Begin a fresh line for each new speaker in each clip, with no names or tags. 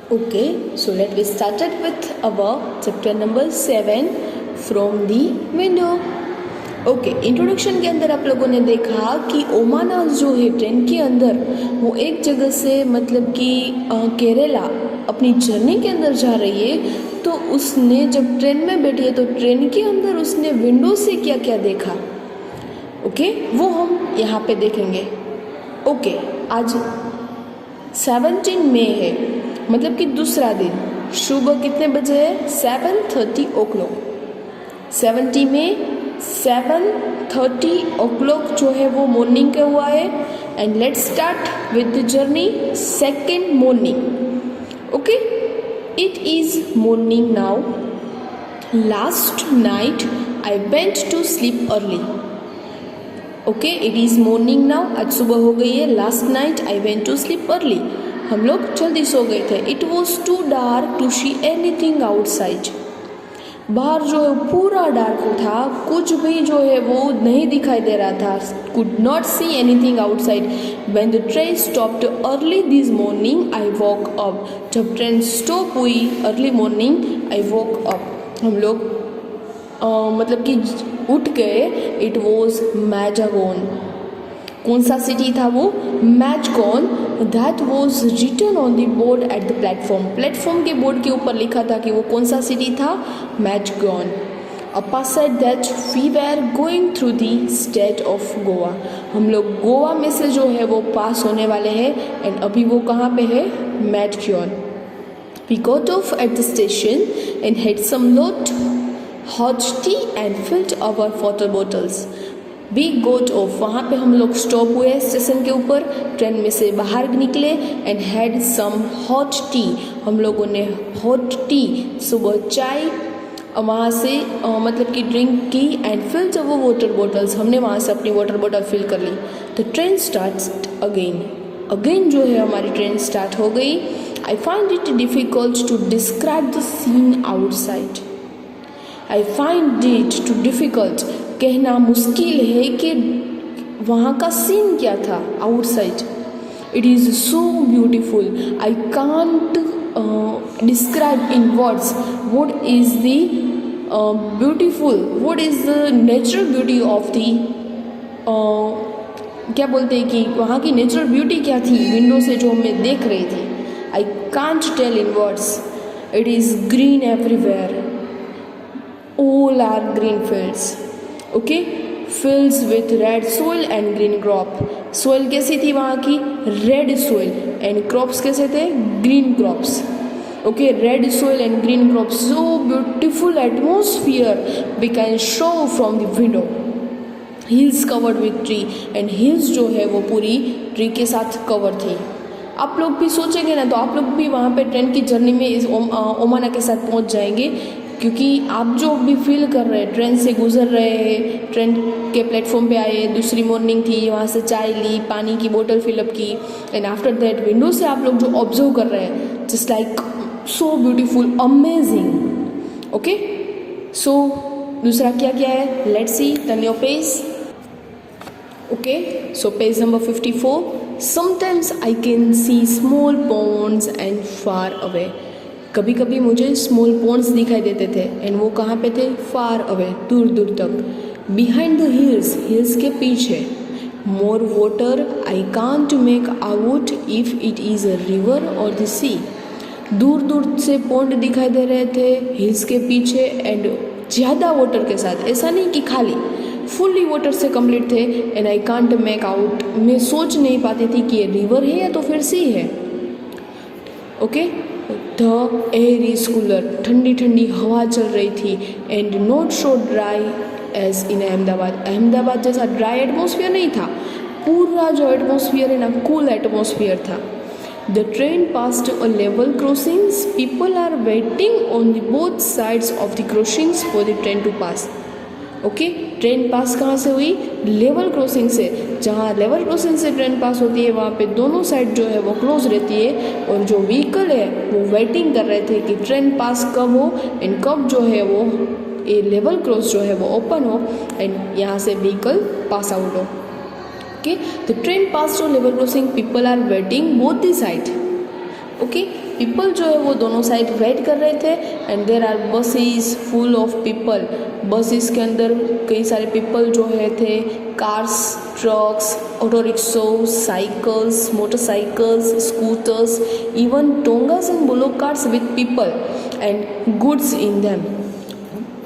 Okay, so let we started with our chapter number 7 from the window. Okay introduction के अंदर आप लोगों ने देखा कि ओमाना जो है ट्रेन के अंदर वो एक जगह से मतलब कि केरला अपनी जर्नी के अंदर जा रही है। तो उसने जब ट्रेन में बैठी है तो ट्रेन के अंदर उसने विंडो से क्या क्या देखा, ओके वो हम यहाँ पे देखेंगे। ओके आज 17 मई है, मतलब कि दूसरा दिन। सुबह कितने बजे है? 7:30 o'clock। 17 मई 7:30 o'clock जो है वो मॉर्निंग का हुआ है। And let's start with the journey second morning. Okay, it is morning now. Last night I went to sleep early. Okay, it is morning now, आज सुबह हो गई है। Last night I went to sleep early, हम लोग जल्दी सो गए थे। It was too dark to see anything outside. बाहर जो है पूरा डार्क था, कुछ भी जो है वो नहीं दिखाई दे रहा था। Could not see anything outside. When the train stopped early this morning I walk up. जब ट्रेन स्टॉप हुई early morning I walk up, हम लोग मतलब कि उठ गए। It was Madgaon. कौन सा सिटी था वो? Madgaon. That was written on the board at the platform. Platform के बोर्ड के ऊपर लिखा था कि वो कौन सा सिटी था? Mazagaon. Appa said that we were going through the state of Goa. हम लोग गोवा में से जो है वो पास होने वाले हैं। एंड अभी वो कहाँ पे है? Madgaon. We got off at the station and had some lot hot tea and filled our water bottles. We got off, वहाँ पे हम लोग स्टॉप हुए स्टेशन के ऊपर, ट्रेन में से बाहर निकले। And had some hot tea, हम लोगों ने हॉट टी सुबह चाय वहाँ से मतलब कि ड्रिंक की। And filled our water bottles, हमने वहाँ से अपनी वाटर बॉटल फिल कर ली। द ट्रेन स्टार्ट्स अगेन जो है हमारी ट्रेन स्टार्ट हो गई। I find it difficult to describe the scene outside. I find it too difficult, कहना मुश्किल है कि वहाँ का सीन क्या था outside. It is so beautiful, I can't describe in words what is the beautiful, what is the natural beauty of the क्या बोलते हैं कि वहाँ की नेचुरल ब्यूटी क्या थी विंडो से जो मैं देख रही थी। I can't tell in words. It is green everywhere, all are green fields, okay, fields with red soil and green crop. soil कैसी थी वहाँ की? red soil, and crops कैसे थे? green crops. okay, red soil and green crops, so beautiful atmosphere we can show from the window. hills covered with tree, and hills जो है वो पूरी ट्री के साथ कवर थी। आप लोग भी सोचेंगे ना तो आप लोग भी वहाँ पे ट्रेन की जर्नी में इस ओमाना के साथ पहुँच जाएंगे, क्योंकि आप जो भी फील कर रहे हैं, ट्रेन से गुजर रहे हैं, ट्रेन के प्लेटफॉर्म पे आए, दूसरी मॉर्निंग थी, वहाँ से चाय ली, पानी की बोतल फिलअप की। एंड आफ्टर दैट विंडो से आप लोग जो ऑब्जर्व कर रहे हैं, just like so beautiful, amazing. Okay, so दूसरा क्या क्या है? Let's see, turn your page. Okay, so page number 54। Sometimes I can see small ponds and far away. कभी कभी मुझे स्मॉल पॉन्ड्स दिखाई देते थे। एंड वो कहाँ पे थे? फार अवे, दूर दूर तक। बिहाइंड द हिल्स, हिल्स के पीछे। More water I can't make out if it is a river और द सी। दूर दूर से पॉन्ड दिखाई दे रहे थे हिल्स के पीछे, एंड ज़्यादा वाटर के साथ, ऐसा नहीं कि खाली, फुल्ली वाटर से कंप्लीट थे। And I can't make out, मैं सोच नहीं पाती थी कि ये रिवर है या तो फिर सी है। Okay, the air is cooler, ठंडी ठंडी हवा चल रही थी। And not so dry as in Ahmedabad, Ahmedabad जैसा ड्राई एटमोसफियर नहीं था, पूरा जो एटमोसफियर है ना कूल एटमोसफियर था। The train passed a level crossings, people are waiting on the both sides of the crossings for the train to pass. Okay, train pass कहाँ से हुई? लेवल क्रॉसिंग से। जहाँ लेवल क्रॉसिंग से train pass होती है वहाँ पे दोनों साइड जो है वो क्लोज रहती है, और जो व्हीकल है वो वेटिंग कर रहे थे कि ट्रेन पास कब हो एंड कब जो है वो ये लेवल क्रॉस जो है वो ओपन हो एंड यहाँ से व्हीकल पास आउट हो। Okay, the train pass to level crossing, people are waiting both the side. Okay, people जो है वो दोनों साइड वेट कर रहे थे and there are buses full of people. Buses के अंदर कई सारे पीपल जो है थे, cars, trucks, auto rickshaws, cycles, motorcycles, scooters, even tongas and bullock carts with people and goods in them.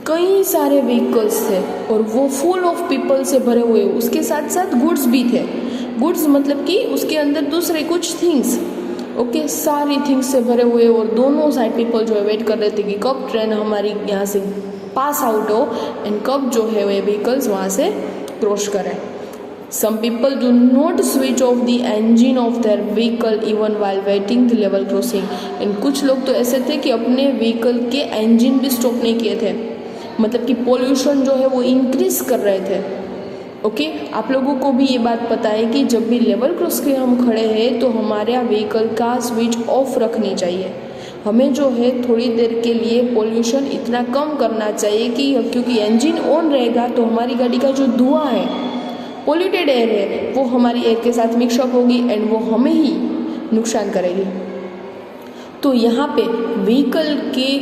कई सारे व्हीकल्स थे और वो फुल ऑफ पीपल से भरे हुए, उसके साथ साथ गुड्स भी थे। गुड्स मतलब कि उसके अंदर दूसरे कुछ थिंग्स, ओके, सारी थिंग्स से भरे हुए और दोनों साइड पीपल जो है वेट कर रहे थे कि कब ट्रेन हमारी यहाँ से पास आउट हो एंड कब जो है वे व्हीकल्स वहाँ से क्रॉस करें। Some people do not switch off the engine of their vehicle even while waiting the level crossing। And कुछ लोग तो ऐसे थे कि अपने व्हीकल के इंजन भी स्टॉप नहीं किए थे, मतलब कि पोल्यूशन जो है वो इंक्रीज कर रहे थे। ओके, आप लोगों को भी ये बात पता है कि जब भी लेवल क्रॉस के हम खड़े हैं तो हमारे व्हीकल का स्विच ऑफ रखनी चाहिए। हमें जो है थोड़ी देर के लिए पोल्यूशन इतना कम करना चाहिए कि क्योंकि इंजन ऑन रहेगा तो हमारी गाड़ी का जो धुआं है, पोल्यूटेड एयर है, वो हमारी एयर के साथ मिक्सअप होगी एंड वो हमें ही नुकसान करेगी। तो यहाँ पे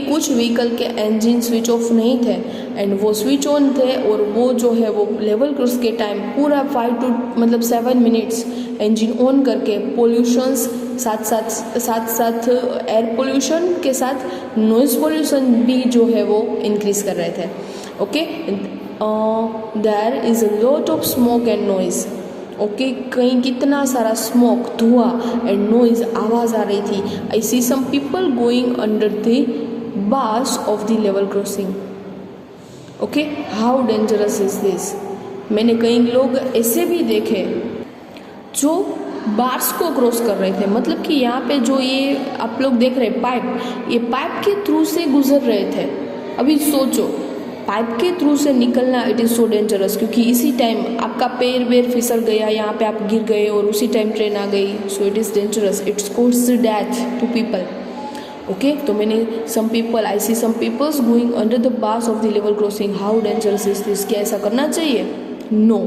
कुछ व्हीकल के इंजन स्विच ऑफ नहीं थे एंड वो स्विच ऑन थे और वो जो है वो लेवल क्रॉस के टाइम पूरा 7 मिनट्स इंजन ऑन करके पोल्यूशंस साथ एयर पोल्यूशन के साथ नॉइज़ पोल्यूशन भी जो है वो इंक्रीज कर रहे थे। Okay, there is a lot of smoke and noise. Okay, कहीं कितना सारा स्मोक, धुआं एंड नॉइज़, आवाज़ आ रही थी। I see some people going under the bars of the level crossing. Okay, how dangerous is this. मैंने कई लोग ऐसे भी देखे जो बार्स को क्रॉस कर रहे थे, मतलब कि यहाँ पे जो ये आप लोग देख रहे पाइप, ये पाइप के थ्रू से गुजर रहे थे। अभी सोचो, पाइप के थ्रू से निकलना, इट इज़ सो डेंजरस, क्योंकि इसी टाइम आपका पैर फिसल गया, यहाँ पे आप गिर गए और उसी टाइम ट्रेन आ गई, so it is dangerous, it's cause death to people. Okay, तो मैंने I see some peoples going under the bars of the level crossing. How dangerous is this? क्या ऐसा करना चाहिए? नो।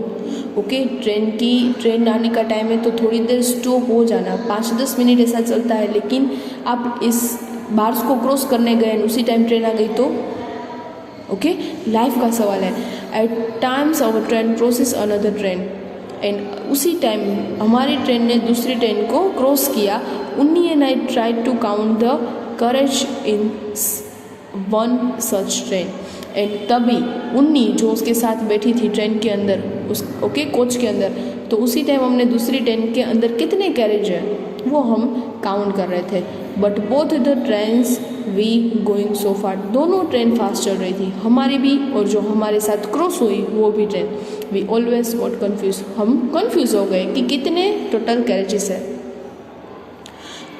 ओके, ट्रेन आने का टाइम है तो थोड़ी देर स्टॉप हो जाना, 5-10 मिनट ऐसा चलता है, लेकिन आप इस बार्स को क्रॉस करने गए उसी टाइम ट्रेन आ गई तो ओके, लाइफ का सवाल है। At times our train crosses another train and उसी टाइम हमारी ट्रेन ने दूसरी ट्रेन को क्रॉस किया। Unni and I tried to count the carriage in one such train and तभी उन्नी जो उसके साथ बैठी थी ट्रेन के अंदर, उस कोच के अंदर, तो उसी टाइम हमने दूसरी ट्रेन के अंदर कितने कैरेज है वो हम काउंट कर रहे थे। But both the trains we going so far, दोनों ट्रेन फास्ट चल रही थी, हमारी भी और जो हमारे साथ क्रॉस हुई वो भी train. We always got confuse, हम कन्फ्यूज हो गए कि कितने टोटल कैरेजेस है।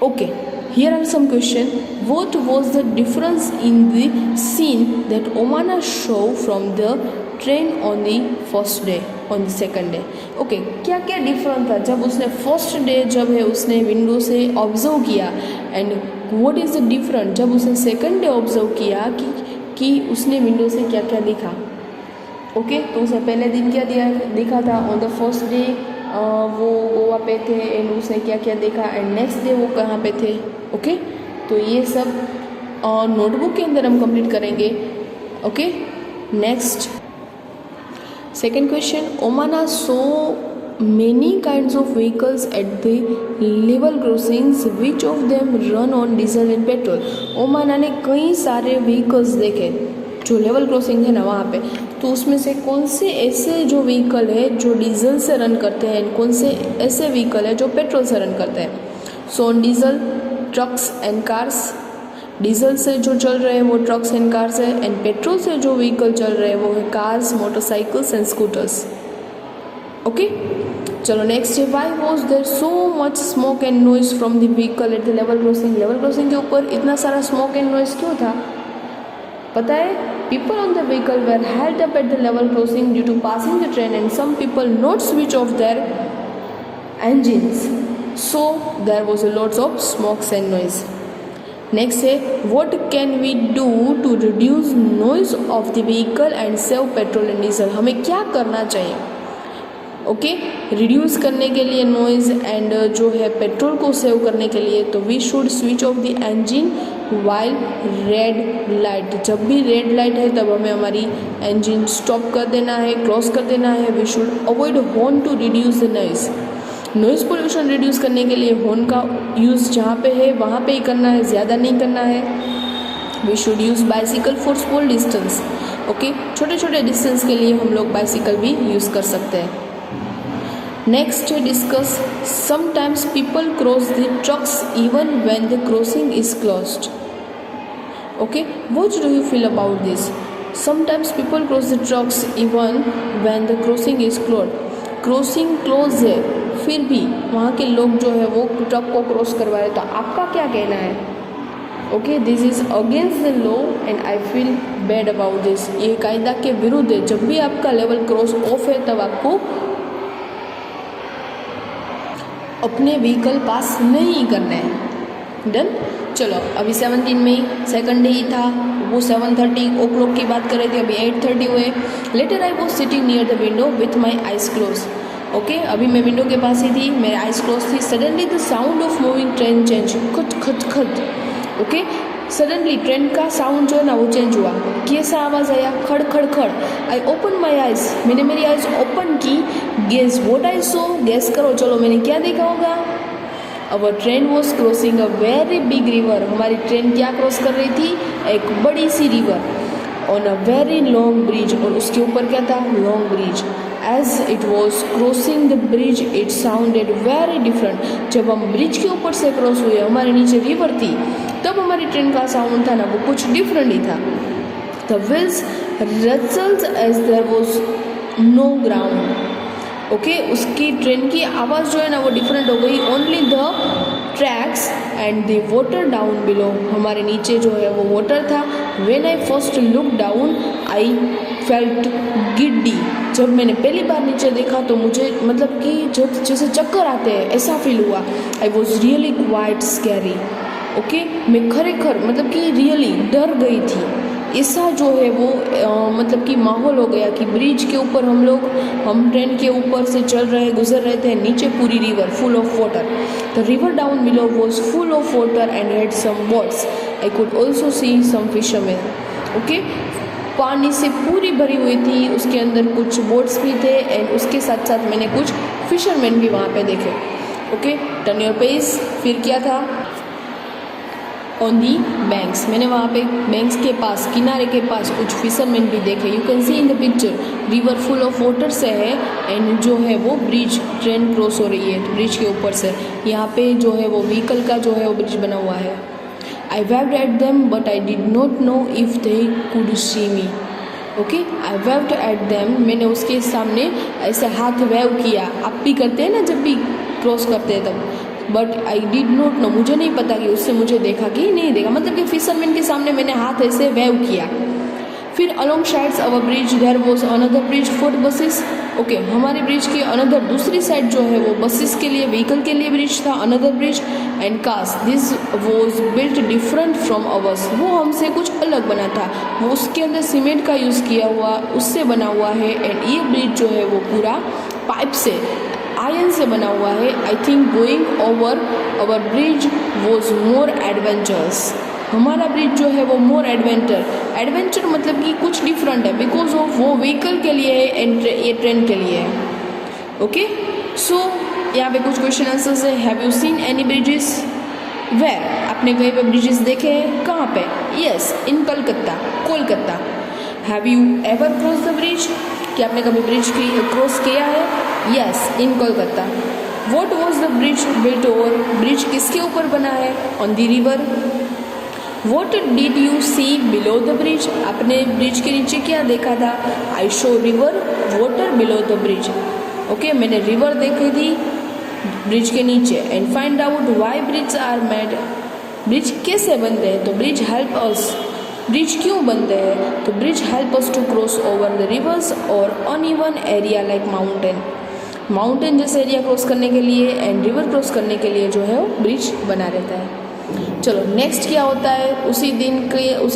Okay, here are some question. What was the difference in the scene that Omana show from the train on the first day, on the second day? Okay, क्या क्या difference था जब उसने फर्स्ट डे जब है उसने window से observe किया and what is the different जब उसने सेकंड डे ऑब्जर्व किया कि उसने विंडो से क्या क्या देखा। ओके, तो उसने पहले दिन क्या देखा था ऑन द फर्स्ट डे, वो गोवा पे थे एंड उसने क्या क्या देखा एंड नेक्स्ट डे वो कहाँ पे थे। ओके, तो ये सब नोटबुक के अंदर हम कंप्लीट करेंगे। Okay, next second question, Omana so many kinds of vehicles at the level crossings, which of them run on diesel and petrol. Omana ने कई सारे व्हीकल्स देखे जो लेवल क्रॉसिंग है ना वहाँ पे, तो उसमें से कौन से ऐसे जो व्हीकल है जो डीजल से रन करते हैं, कौन से ऐसे व्हीकल है जो पेट्रोल से रन करते हैं। So on diesel trucks and cars, diesel से जो चल रहे हैं वो ट्रक्स एंड कार्स है एंड पेट्रोल से जो व्हीकल चल रहे हैं वो है cars, motorcycles and scooters. Okay, चलो नेक्स्ट है, why was there so much smoke and noise from the vehicle at the level crossing. Level crossing के ऊपर इतना सारा स्मोक एंड नॉइज क्यों था? पता है, people on the vehicle were held up at the level crossing due to passing the train and some people not switch off their engines, so there was a lots of smokes and noise. Next है, what can we do to reduce noise of the vehicle and save petrol and diesel। हमें क्या करना चाहिए okay, reduce करने के लिए noise and जो है पेट्रोल को सेव करने के लिए, तो we should switch off the engine while red light. जब भी रेड लाइट है तब हमें हमारी इंजन स्टॉप कर देना है, क्लोज कर देना है। We should avoid horn to reduce the noise. Noise pollution reduce करने के लिए हॉर्न का यूज़ जहाँ पे है वहाँ पे ही करना है, ज़्यादा नहीं करना है। We should use bicycle for small distance. Okay, छोटे छोटे डिस्टेंस के लिए हम लोग बाइसिकल भी यूज़ कर सकते हैं। Next discuss sometimes people cross the trucks even when the crossing is closed. Okay, what do you feel about this? Sometimes people cross the trucks even when the crossing is closed. Crossing close है, फिर भी वहाँ के लोग जो है वो truck को क्रॉस करवा रहे, तो आपका क्या कहना है? Okay, this is against the law and I feel bad about this. ये कायदा के विरुद्ध है। जब भी आपका लेवल क्रॉस ऑफ है तब आपको अपने व्हीकल पास नहीं करना है। डन। चलो, अभी 17 मई सेकंड डे ही था, वो 7:30 o'clock की बात कर रहे थे, अभी 8:30 हुए। Later I was sitting near the window with my eyes close. Okay, अभी मैं विंडो के पास ही थी, मेरे आइज क्लोज थी। Suddenly the sound of moving train change, खट खट खट। ओके, सडनली ट्रेन का साउंड जो है ना वो चेंज हुआ। कैसा आवाज़ आया? खड़ खड़ खड़। आई ओपन माई आइज, मैंने मेरी आइज ओपन की। Guess what I saw, guess करो, चलो मैंने क्या देखा होगा? Our train was crossing a very big river. हमारी ट्रेन क्या क्रॉस कर रही थी? एक बड़ी सी river on a very long bridge, और उसके ऊपर क्या था? Long bridge. As it was crossing the bridge it sounded very different. जब हम ब्रिज के ऊपर से क्रॉस हुए, हमारे नीचे रिवर थी, तब हमारी ट्रेन का साउंड था ना वो कुछ डिफरेंट ही था। The wheels rattles as there was no ground. Okay, उसकी ट्रेन की आवाज़ जो है ना वो डिफरेंट हो गई। Only the tracks and the water down below. हमारे नीचे जो है वो वाटर था। When I first look down I felt giddy. जब मैंने पहली बार नीचे देखा तो मुझे मतलब कि जब जैसे चक्कर आते हैं ऐसा फील हुआ। I was really quite scary. Okay, मैं खरेखर मतलब कि रियली डर गई थी। ऐसा जो है वो मतलब कि माहौल हो गया कि ब्रिज के ऊपर हम ट्रेन के ऊपर से चल रहे गुजर रहे थे, नीचे पूरी river full of water. The river down below was full of water and had some boats. I could also see some fisherman. Okay, पानी से पूरी भरी हुई थी, उसके अंदर कुछ बोट्स भी थे एंड उसके साथ साथ मैंने कुछ फिशरमैन भी वहाँ पे देखे। Okay, turn your page. फिर क्या था? ऑन दी बैंक्स, मैंने वहाँ पे बैंक्स के पास, किनारे के पास कुछ फिशरमैन भी देखे। You can see in the picture river full of water से है एंड जो है वो ब्रिज, ट्रेन क्रॉस हो रही है ब्रिज के ऊपर से। यहाँ पे जो है वो व्हीकल का जो है वो ब्रिज बना हुआ है। I waved at them but I did not know if they could see me. Okay, I waved at them, मैंने उसके सामने ऐसे हाथ वेव किया। आप भी करते हैं ना जब भी क्रॉस करते हैं तब। But I did not no, मुझे नहीं पता कि उससे मुझे देखा कि नहीं देखा, मतलब कि फिशरमैन के सामने मैंने हाथ ऐसे वेव किया। फिर along sides our bridge there was another bridge for buses. Okay, हमारे ब्रिज की अनदर दूसरी साइड जो है वो बसेस के लिए, व्हीकल के लिए ब्रिज था, another bridge and cars. This was built different from ours. वो हमसे कुछ अलग बना था, वो उसके अंदर सीमेंट का यूज़ किया हुआ उससे बना हुआ है। एंड ये ब्रिज जो है वो पूरा पाइप से, आयरन से बना हुआ है। I think going over our bridge was more adventurous. हमारा ब्रिज जो है वो मोर एडवेंचर मतलब कि कुछ डिफरेंट है, बिकॉज ऑफ वो व्हीकल के लिए है एंड ये ट्रेन के लिए है। ओके, सो यहाँ पे कुछ क्वेश्चन आंसर्स है। Have you seen any bridges? Where, आपने कहीं पे ब्रिजेस देखे हैं? कहाँ पे? Yes, in Calcutta, Kolkata. Have you ever cross the bridge? क्या आपने कभी ब्रिज क्रॉस किया है? Yes, in Kolkata. What was the bridge built over? Bridge किसके ऊपर बना है? On the river. What did you see below the bridge? आपने ब्रिज के नीचे क्या देखा था? I show river water below the bridge. Okay, मैंने रिवर देखी थी ब्रिज के नीचे। And find out why bridge are made. Bridge कैसे बनते हैं? तो ब्रिज हेल्प अस। ब्रिज क्यों बनते हैं? तो bridge help us to cross over the rivers और अनइवन एरिया लाइक माउंटेन जैसे एरिया क्रॉस करने के लिए एंड रिवर क्रॉस करने के लिए जो है वो ब्रिज बना रहता है। चलो नेक्स्ट क्या होता है? उसी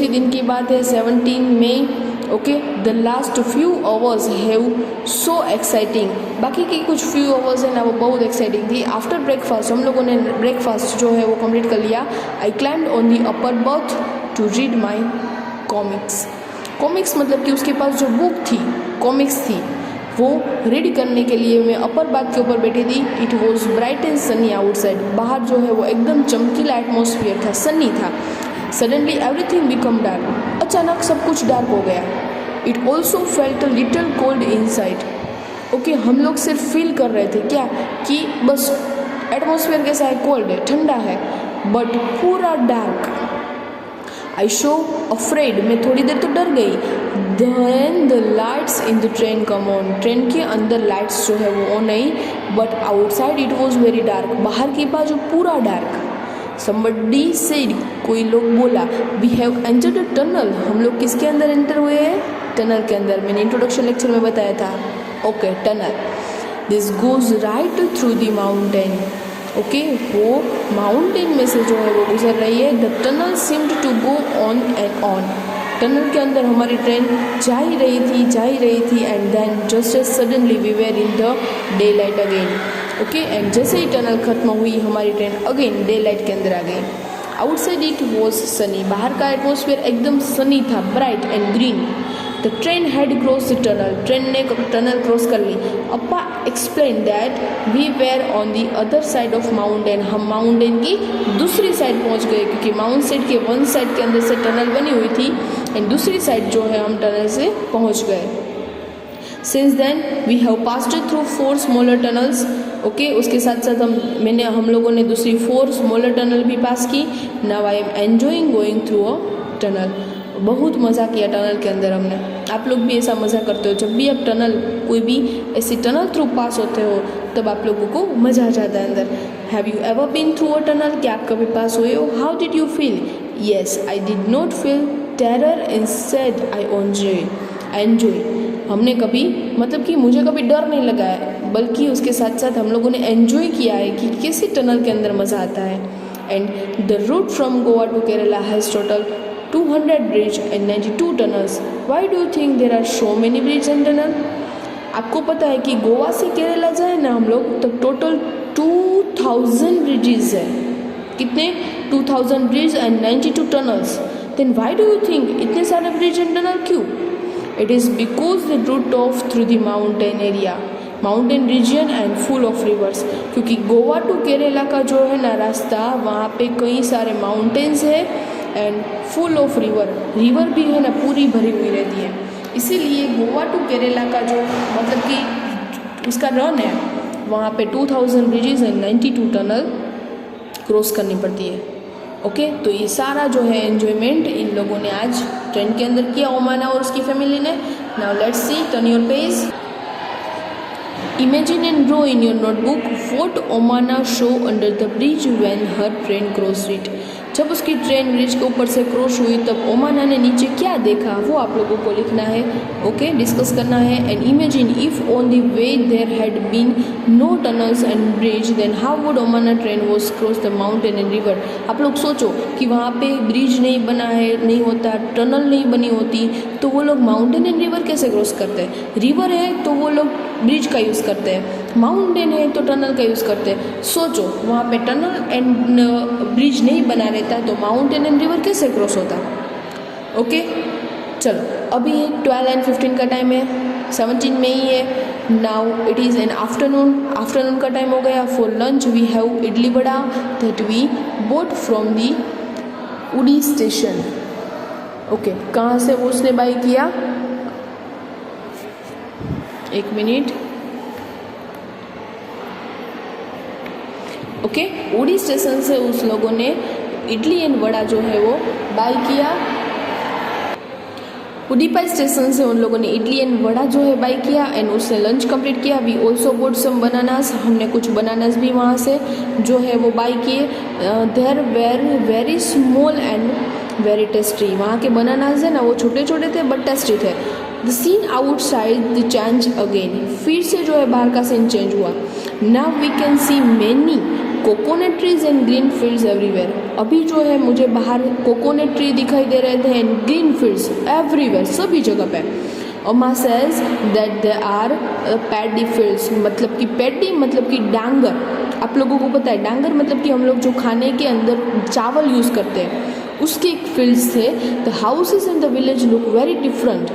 दिन की बात है, 17 मई okay, the last few hours have so exciting, बाकी की कुछ फ्यू आवर्स है ना वो बहुत एक्साइटिंग थी। आफ्टर ब्रेकफास्ट, हम लोगों ने ब्रेकफास्ट जो है वो कंप्लीट कर लिया। I climbed on the upper berth to read my comics. Comics मतलब कि उसके पास जो बुक थी, कॉमिक्स थी, वो रीड करने के लिए मैं अपर बात के ऊपर बैठी थी। It was bright and Sunny outside, बाहर जो है वो एकदम चमकीला एटमोसफियर था, सनी था। सडनली एवरीथिंग बिकम डार्क, अचानक सब कुछ डार्क हो गया। It also felt a little cold inside. Okay, हम लोग सिर्फ फील कर रहे थे क्या कि बस एटमोसफियर कैसा है, कोल्ड है, ठंडा है, बट पूरा डार्क। आई शो अफ्रेड, मैं थोड़ी देर तो डर गई। Then the lights in the train come on, train के अंदर लाइट्स जो है वो ऑन आई, but outside it was very dark, बाहर की बाजू पूरा डार्क। समबडी सेड, कोई लोग बोला, we have entered a tunnel, हम लोग किसके अंदर एंटर हुए हैं, टनल के अंदर। मैंने इंट्रोडक्शन लेक्चर में बताया था। Okay, tunnel, this goes right through the mountain. Okay, वो माउंटेन में से जो है वो गुजर रही है। The tunnel seemed to go on and on, tunnel के अंदर हमारी ट्रेन जा ही रही थी and then just as suddenly we were in the daylight again. Okay, and जैसे ही टनल खत्म हुई हमारी ट्रेन अगेन डे लाइट के अंदर आ गई। आउटसाइड इट वॉज सनी, बाहर का एटमोसफियर एकदम सनी था, bright and green. The train had cross the tunnel, train ने टनल क्रॉस कर ली। Appa explain that we were on the other side of mountain, हम माउंटेन की दूसरी साइड पहुंच गए, क्योंकि माउंटेन के वन साइड के अंदर से टनल बनी हुई थी एंड दूसरी साइड जो है हम टनल से पहुंच गए। Since then we have passed through 4 smaller tunnels. Okay, उसके साथ साथ हम लोगों ने दूसरी 4 स्मॉलर टनल भी पास की। Now I am enjoying going through a tunnel, बहुत मज़ा किया टनल के अंदर हमने। आप लोग भी ऐसा मज़ा करते हो, जब भी आप टनल, कोई भी ऐसी टनल थ्रू पास होते हो तब आप लोगों को मज़ा आ जाता है अंदर। Have you ever been through a tunnel, क्या आप कभी पास हुए हो? How did you feel? Yes, I did not feel terror, instead I enjoy. हमने कभी, मतलब कि मुझे कभी डर नहीं लगा है, बल्कि उसके साथ साथ हम लोगों ने एन्जॉय किया है कि किसी टनल के अंदर मज़ा आता है। And the route from Goa to Kerala has total 200 bridge and 92 tunnels. Why do you think there are so many bridge and tunnel? आपको पता है कि गोवा से केरला जाए ना हम लोग, तो टोटल 2000 ब्रिजेस है। कितने? 2000 bridge and 92 tunnels. Then why do you think इतने सारे ब्रिज एंड टनल क्यों? It is because the route of through the mountain area, mountain region and full of rivers. क्योंकि गोवा टू केरला का जो है ना रास्ता, वहाँ पे कई सारे माउंटेन्स है एंड फुल ऑफ रिवर भी है ना, पूरी भरी हुई रहती है। इसीलिए गोवा टू केरला का जो मतलब कि उसका रन है, वहाँ पे 2000 ब्रिजेस एंड 92 टनल क्रॉस करनी पड़ती है। ओके, तो ये सारा जो है एन्जॉयमेंट इन लोगों ने आज ट्रेन के अंदर किया, ओमाना और उसकी फैमिली ने। Now let's see, turn your page. Imagine and draw in your notebook what Omana saw under the bridge when her train crossed it. जब उसकी ट्रेन ब्रिज के ऊपर से क्रॉस हुई तब ओमाना ने नीचे क्या देखा वो आप लोगों को लिखना है। ओके, डिस्कस करना है। And imagine if on the way there had been no tunnels and bridge, then how would Omana train was cross the mountain and river. आप लोग सोचो कि वहाँ पे ब्रिज नहीं बना है, नहीं होता, टनल नहीं बनी होती, तो वो लोग माउंटेन एंड रिवर कैसे क्रॉस करते हैं? रिवर है तो वो लोग ब्रिज का यूज़ करते हैं, माउंटेन है तो टनल का यूज़ करते हैं। सोचो वहाँ पे टनल एंड ब्रिज नहीं बना रहता तो माउंटेन एंड रिवर कैसे क्रॉस होता? ओके, चलो अभी 12 and 15 का टाइम है, 17 में ही है। Now it is an afternoon का टाइम हो गया। For lunch we have idli vada that we bought from the उड़ी स्टेशन। ओके, कहाँ से वो उसने बाई किया? एक मिनट। ओके, उड़ी स्टेशन से उस लोगों ने इडली एंड वड़ा जो है वो बाय किया। उडीपाई स्टेशन से उन लोगों ने इडली एंड वड़ा जो है बाय किया एंड उसने लंच कंप्लीट किया। We also bought some bananas, हमने कुछ बनानास भी वहाँ से जो है वो बाय किए। There were very small and very tasty. वहाँ के बनानास है ना वो छोटे छोटे थे बट टेस्टी थे। The scene outside the change again, फिर से जो है बाहर का सीन चेंज हुआ। Now we can see many coconut trees and green fields everywhere. अभी जो है मुझे बाहर कोकोनट ट्री दिखाई दे रहे थे एंड ग्रीन फील्ड्स एवरीवेयर, सभी जगह पे। Amma says that they are paddy fields, मतलब कि पैडी मतलब कि डांगर। आप लोगों को पता है डांगर मतलब कि हम लोग जो खाने के अंदर चावल यूज़ करते हैं उसके फील्ड्स थे। The houses in the village look very different,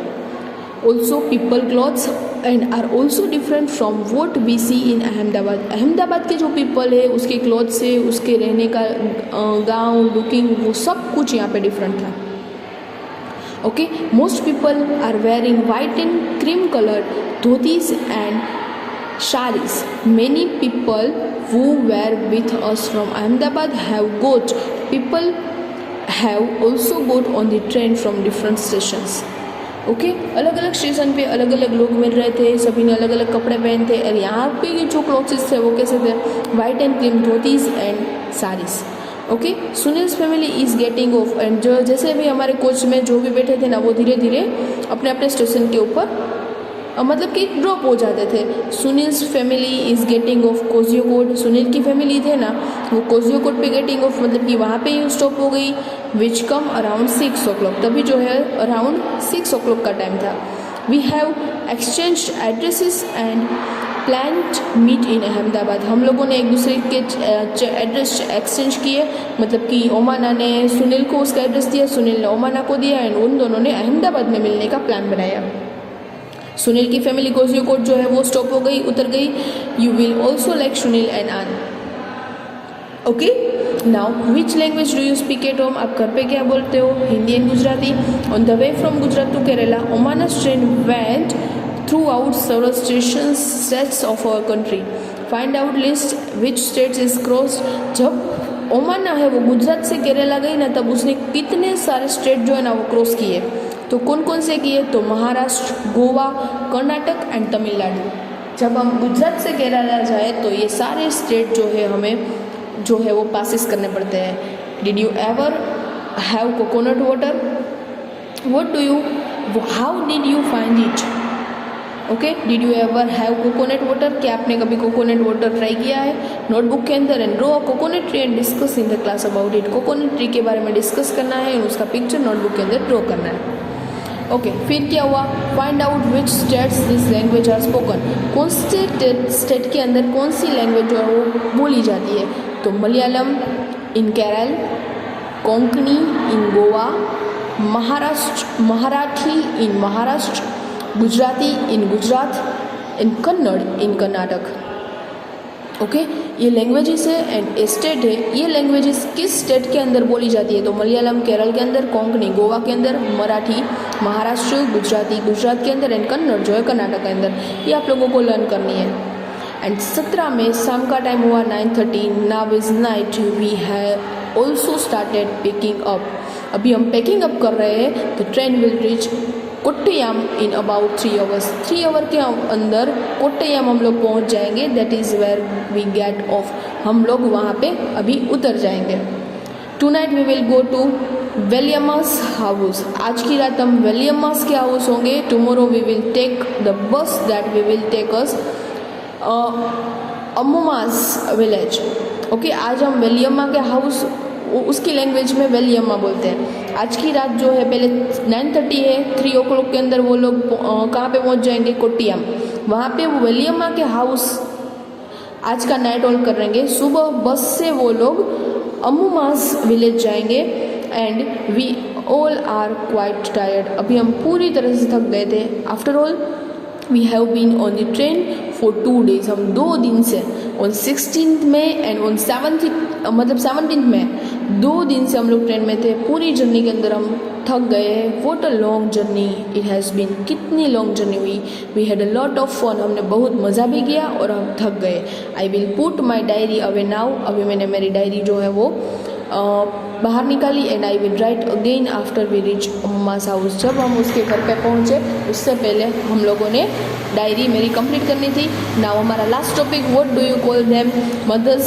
also people clothes and are also different from what we see in Ahmedabad. Ahmedabad के जो पीपल है उसके क्लॉथ से, उसके रहने का गाँव, लुकिंग, वो सब कुछ यहाँ पे डिफरेंट था। Okay, most people are wearing white and cream coloured dhotis and saris. Many people who were with us from Ahmedabad have got, people have also got on the train from different stations. Okay, अलग अलग station पे अलग अलग लोग मिल रहे थे, सभी ने अलग अलग कपड़े पहने थे। और यहाँ पे जो क्लॉथ्स थे वो कैसे थे? White and cream dhotis and saris. Okay, Sunil's family is getting off, and जो जैसे भी हमारे कोच में जो भी बैठे थे ना वो धीरे धीरे अपने अपने स्टेशन के ऊपर मतलब कि ड्रॉप हो जाते थे। Sunil's family is getting off Kozhikode, Sunil की फैमिली थे ना वो कोजियोकोट पे गेटिंग ऑफ, मतलब कि वहाँ पे ही स्टॉप हो गई। विच कम अराउंड 6 o'clock, तभी जो है अराउंड 6 o'clock का टाइम था। We have exchange addresses and planned meet in Ahmedabad. हम लोगों ने एक दूसरे के एड्रेस एक्सचेंज किए, मतलब कि ओमाना ने सुनील को उसका एड्रेस दिया, सुनील ने ओमाना को दिया, एंड उन दोनों ने अहमदाबाद में मिलने का प्लान बनाया। सुनील की फैमिली कोजियोकोट जो है वो स्टॉप हो गई, उतर गई। You will also like Sunil and Aan. Okay, now which language do you speak at home? आप घर पे क्या बोलते हो? Hindi and Gujarati. On the way from Gujarat to Kerala, Omana's train went throughout several states of our country. Find out list which states is crossed. जब ओमाना है वो गुजरात से केरला गई ना तब उसने कितने सारे स्टेट जो है ना वो क्रॉस किए। तो कौन कौन से किए? तो महाराष्ट्र, गोवा, कर्नाटक एंड तमिलनाडु। जब हम गुजरात से केरला जाए तो ये सारे स्टेट जो है हमें जो है वो पासिस करने पड़ते हैं। Did you ever have coconut water? What do you, how did you find it? Okay, did you ever have coconut water? क्या आपने कभी कोकोनट वाटर ट्राई किया है? नोटबुक के अंदर and draw a coconut tree and discuss in the class about it. Coconut tree के बारे में डिस्कस करना है और उसका पिक्चर नोटबुक के अंदर ड्रॉ करना है। ओके, फिर क्या हुआ? Find out which states this language are spoken. कौन से स्टेट के अंदर कौन सी लैंग्वेज जो है वो बोली जाती है? तो Malayalam in Kerala, Konkani in Goa, Marathi in Maharashtra, Gujarati in Gujarat and Kannada in Karnataka. Okay, ये लैंग्वेजेस है एंड स्टेट है। ये लैंग्वेजेस किस स्टेट के अंदर बोली जाती है? तो मलयालम केरल के अंदर, कोंकणी गोवा के अंदर, मराठी महाराष्ट्र, गुजराती गुजरात के अंदर एंड कन्नड़ जो है कर्नाटक के अंदर। ये आप लोगों को लर्न करनी है। एंड 17 में शाम का टाइम हुआ 9:30, now is night, we have also started packing up. अभी हम पैकिंग अप कर रहे हैं। तो train will reach Kottayam in about 3 hours। 3 hour के अंदर कोट्टयम हम लोग पहुंच जाएंगे। That is where we get off, हम लोग वहाँ पे अभी उतर जाएंगे। Tonight we will go to Valiyamma's house. आज की रात हम वेलियमास के हाउस होंगे। Tomorrow we will take the bus that we will take us Ammumma's village. Okay, आज हम वेलियमा के हाउस, उसकी लैंग्वेज में वेलियमा बोलते हैं। आज की रात जो है पहले 9:30 है, 3 o'clock के अंदर वो लोग कहाँ पे पहुँच जाएंगे? कोट्टयम। वहाँ पे वो वेलियमा के हाउस आज का नाइट होल्ड करेंगे। सुबह बस से वो लोग अम्मुमास विलेज जाएंगे and we all are quite tired. अभी हम पूरी तरह से थक गए थे। After all we have been on the train for 2 days। हम 2 दिन से ऑन 16th में एंड ऑन 17th में 2 दिन से हम लोग ट्रेन में थे। पूरी जर्नी के अंदर हम थक गए। What a long journey it has been. कितनी लॉन्ग जर्नी हुई। We had a lot of fun. हमने बहुत मज़ा भी किया और हम थक गए। I will put my diary away now. अभी मैंने मेरी डायरी जो है वो बाहर निकाली and I will write again after we reach Amma's house. जब हम उसके घर पे पहुँचे उससे पहले हम लोगों ने डायरी मेरी कंप्लीट करनी थी। नाउ हमारा last topic, what do you call them? Mother's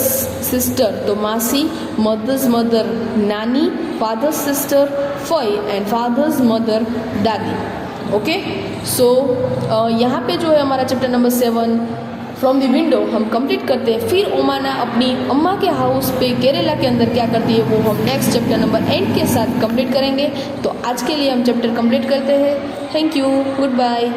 sister तो masi, mother's mother nani, father's sister phai and father's mother dadi. Okay, so यहाँ पे जो है हमारा chapter number 7 from the window हम कंप्लीट करते हैं। फिर ओमाना अपनी अम्मा के हाउस पे केरला के अंदर क्या करती है वो हम नेक्स्ट चैप्टर नंबर 8 के साथ कंप्लीट करेंगे। तो आज के लिए हम चैप्टर कंप्लीट करते हैं। Thank you, good bye.